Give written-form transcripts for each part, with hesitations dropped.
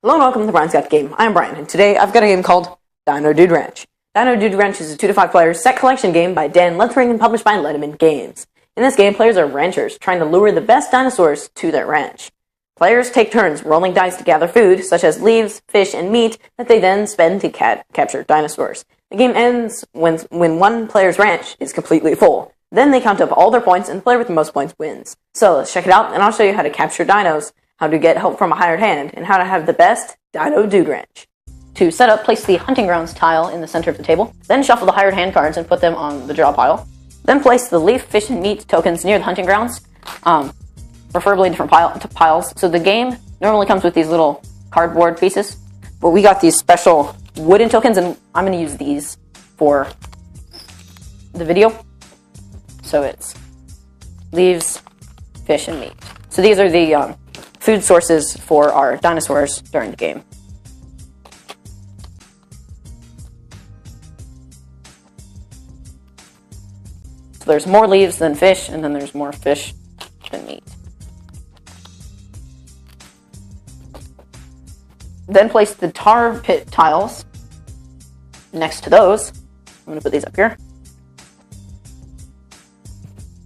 Hello and welcome to Brian's Got the Game. I'm Brian, and today I've got a game called Dino Dude Ranch. Dino Dude Ranch is a 2 to 5 player set collection game by Dan Letiman and published by Letiman Games. In this game, players are ranchers trying to lure the best dinosaurs to their ranch. Players take turns rolling dice to gather food, such as leaves, fish, and meat, that they then spend to capture dinosaurs. The game ends when one player's ranch is completely full. Then they count up all their points, and the player with the most points wins. So let's check it out, and I'll show you how to capture dinos, how to get help from a hired hand, and how to have the best Dino Dude Ranch. To set up, place the hunting grounds tile in the center of the table, then shuffle the hired hand cards and put them on the draw pile. Then place the leaf, fish, and meat tokens near the hunting grounds, preferably different piles. So the game normally comes with these little cardboard pieces, but we got these special wooden tokens, and I'm going to use these for the video. So it's leaves, fish, and meat. So these are the food sources for our dinosaurs during the game. So there's more leaves than fish, and then there's more fish than meat. Then place the tar pit tiles next to those. I'm going to put these up here.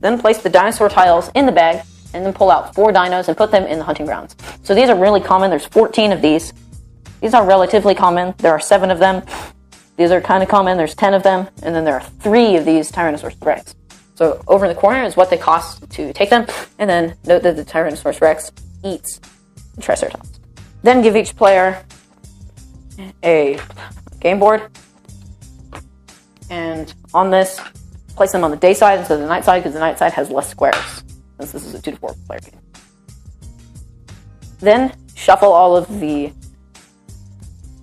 Then place the dinosaur tiles in the bag, and then pull out 4 dinos and put them in the hunting grounds. So these are really common. There's 14 of these. These are relatively common. There are 7 of them. These are kind of common. There's 10 of them. And then there are 3 of these Tyrannosaurus Rex. So over in the corner is what they cost to take them. And then note that the Tyrannosaurus Rex eats the Triceratops. Then give each player a game board. And on this, place them on the day side instead of the night side, because the night side has less squares, since this is a 2 to 4 player game. Then shuffle all of the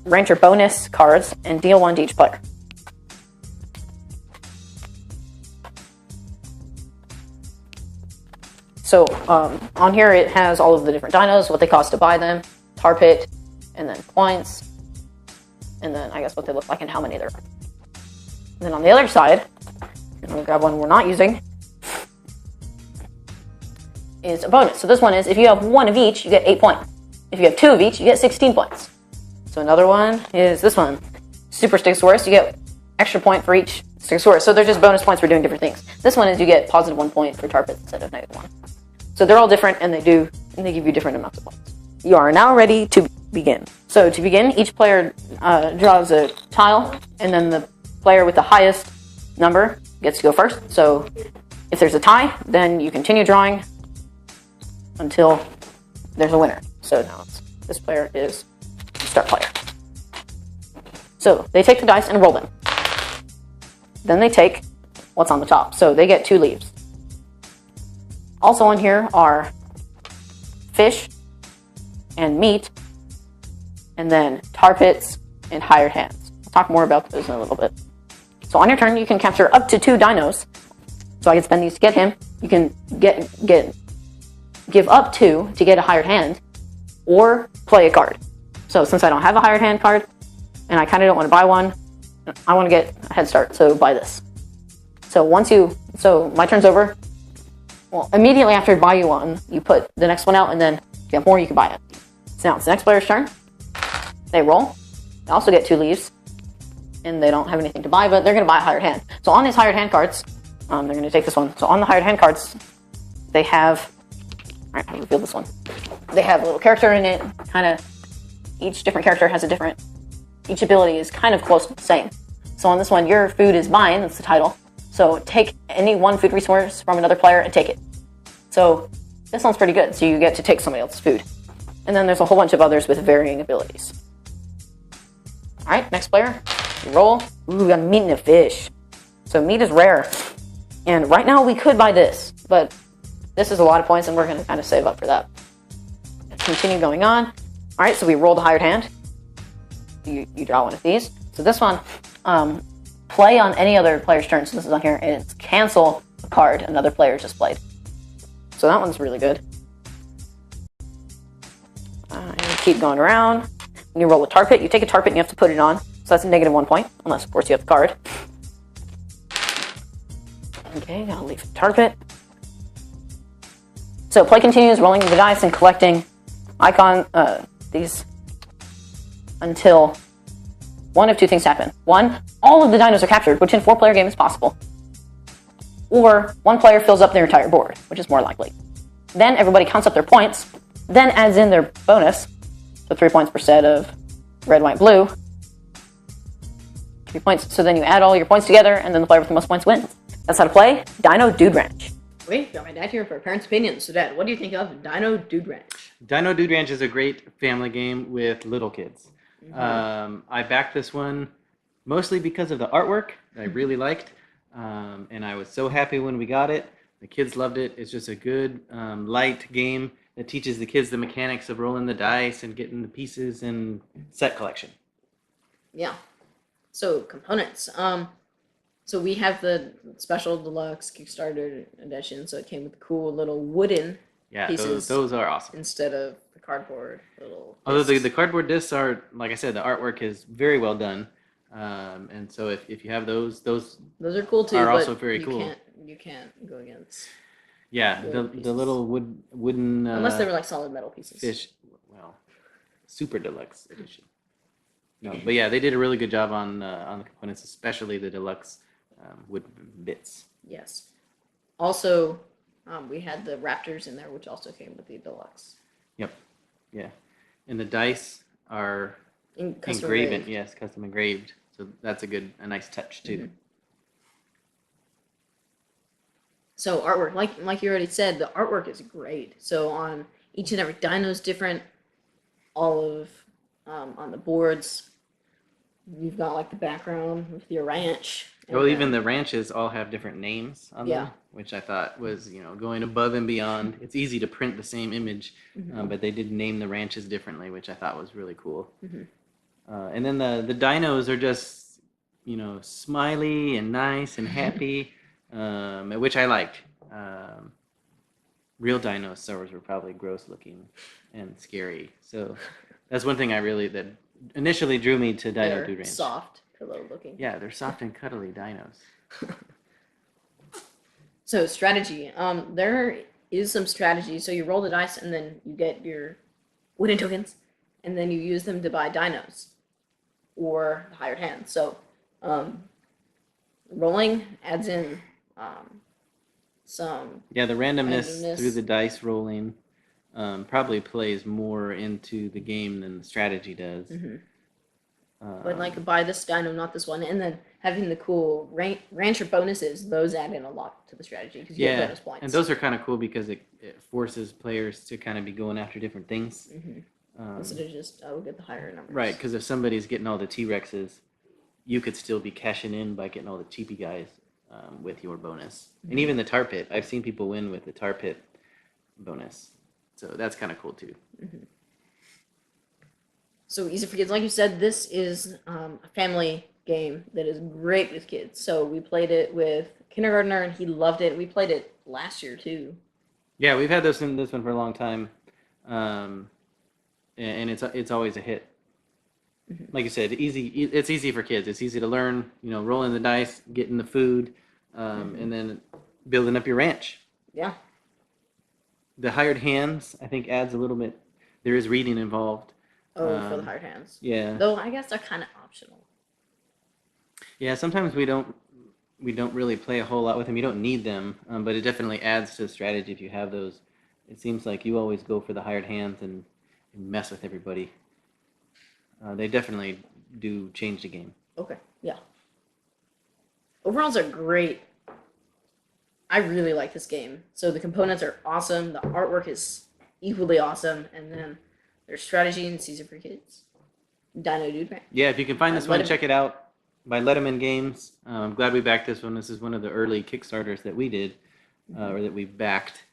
rancher bonus cards and deal 1 to each player. So on here it has all of the different dinos, what they cost to buy them, tar pit, and then points, and then I guess what they look like and how many there are. And then on the other side, I'm going to grab one we're not using, is a bonus. So this one is, if you have 1 of each, you get 8 points. If you have 2 of each, you get 16 points. So another one is this one, Super Stegosaurus. You get extra point for each Stegosaurus. So they're just bonus points for doing different things. This one is you get positive 1 point for tar pits instead of negative 1. So they're all different, and they give you different amounts of points. You are now ready to begin. So to begin, each player draws a tile, and then the player with the highest number gets to go first. So if there's a tie, then you continue drawing until there's a winner. So now this player is the start player. So they take the dice and roll them. Then they take what's on the top. So they get 2 leaves. Also on here are fish and meat, and then tar pits and hired hands. I'll talk more about those in a little bit. So on your turn, you can capture up to 2 dinos. So I can spend these to get him. You can give up 2 to get a hired hand, or play a card. So since I don't have a hired hand card, and I kind of don't want to buy one, I want to get a head start, so buy this. So so my turn's over. Well, immediately after I buy you one, you put the next one out, and then if you have more, you can buy it. So now it's the next player's turn. They roll. They also get 2 leaves, and they don't have anything to buy, but they're going to buy a hired hand. So on these hired hand cards, they're going to take this one. So on the hired hand cards, they have, all right, I'll reveal this one. They have a little character in it, kind of, each different character has each ability is kind of close to the same. So on this one, your food is mine, that's the title. So take any 1 food resource from another player and take it. So this one's pretty good, so you get to take somebody else's food. And then there's a whole bunch of others with varying abilities. All right, next player, you roll. Ooh, we got meat and a fish. So meat is rare. And right now we could buy this, but this is a lot of points, and we're going to kind of save up for that. Continue going on. All right, so we rolled a hired hand. You draw one of these. So this one, play on any other player's turn. So this is on here, and it's cancel a card another player just played. So that one's really good. And keep going around. When you roll a tar pit, you take a tar pit and you have to put it on. So that's a negative 1 point, unless of course you have the card. Okay, I'll leave the tar pit. So play continues, rolling the dice and collecting these until one of two things happen. One, all of the dinos are captured, which in a 4-player game is possible. Or one player fills up their entire board, which is more likely. Then everybody counts up their points, then adds in their bonus, so 3 points per set of red, white, blue. 3 points. So then you add all your points together, and then the player with the most points wins. That's how to play Dino Dude Ranch. Wait, got my dad here for parents' opinions. So, Dad, what do you think of Dino Dude Ranch? Dino Dude Ranch is a great family game with little kids. I backed this one mostly because of the artwork that I really liked, and I was so happy when we got it. The kids loved it. It's just a good, light game that teaches the kids the mechanics of rolling the dice and getting the pieces and set collection. Yeah. So, components. So we have the special deluxe Kickstarter edition, so it came with cool little wooden pieces. Those are awesome. Instead of the cardboard little Although discs. the cardboard discs are, like I said, the artwork is very well done. And so if you have those are cool too, are but also very cool. You can't go against the little wooden unless they were like solid metal pieces. Fish, well, super deluxe edition. No, but yeah, they did a really good job on the components, especially the deluxe wood bits. Yes. Also, we had the Raptors in there, which also came with the deluxe. Yep. Yeah, and the dice are Custom engraven. engraved. Yes, custom engraved. So that's a nice touch too. Mm-hmm. So artwork, like you already said, the artwork is great. So on each and every dino is different. All of on the boards, you've got like the background with your ranch. Well, even the ranches all have different names on them, Yeah. which I thought was, going above and beyond. It's easy to print the same image, but they did name the ranches differently, which I thought was really cool. And then the dinos are just, smiley and nice and happy, which I liked. Real dinosaurs were probably gross looking and scary. So that's one thing that initially drew me to Dino They're Dude Ranch. soft, pillow looking. Yeah, they're soft and cuddly dinos. So strategy. There is some strategy. So you roll the dice and then you get your wooden tokens, and then you use them to buy dinos or the hired hand. So rolling adds in some Yeah, the randomness through the dice rolling probably plays more into the game than the strategy does. but like buy this dino, not this one, and then having the cool rancher bonuses, those add in a lot to the strategy because you get bonus points. And those are kind of cool because it forces players to kind of be going after different things. instead of just get the higher numbers. Right, because if somebody's getting all the T-Rexes, you could still be cashing in by getting all the cheapy guys with your bonus. And even the tar pit. I've seen people win with the tar pit bonus. So that's kind of cool too. So easy for kids, like you said, this is a family game that is great with kids. So we played it with kindergartner, and he loved it. We played it last year too. Yeah, we've had this one for a long time, and it's always a hit. Like you said, it's easy for kids. It's easy to learn. Rolling the dice, getting the food, and then building up your ranch. Yeah. The hired hands, I think, adds a little bit. There is reading involved. Oh, for the hired hands. Yeah. Though I guess they're kind of optional. Yeah, sometimes we don't really play a whole lot with them. You don't need them, but it definitely adds to the strategy if you have those. It seems like you always go for the hired hands and mess with everybody. They definitely do change the game. Okay. Yeah. Overalls are great. I really like this game. So the components are awesome. The artwork is equally awesome, and then there's strategy and it's easy for kids. Dino Dude Ranch. Yeah, if you can find this one, Letiman- check it out by Letiman Games. I'm glad we backed this one. This is one of the early Kickstarters that we did, or that we backed,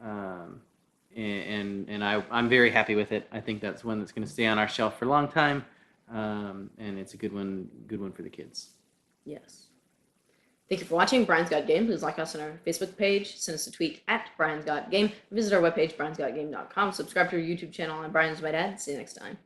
and I'm very happy with it. I think that's one that's going to stay on our shelf for a long time, and it's a good one for the kids. Yes. Thank you for watching Brian's Got Game. Please like us on our Facebook page. Send us a tweet at Brian's Got Game. Visit our webpage, briansgotgame.com. Subscribe to our YouTube channel. And Brian's my dad. See you next time.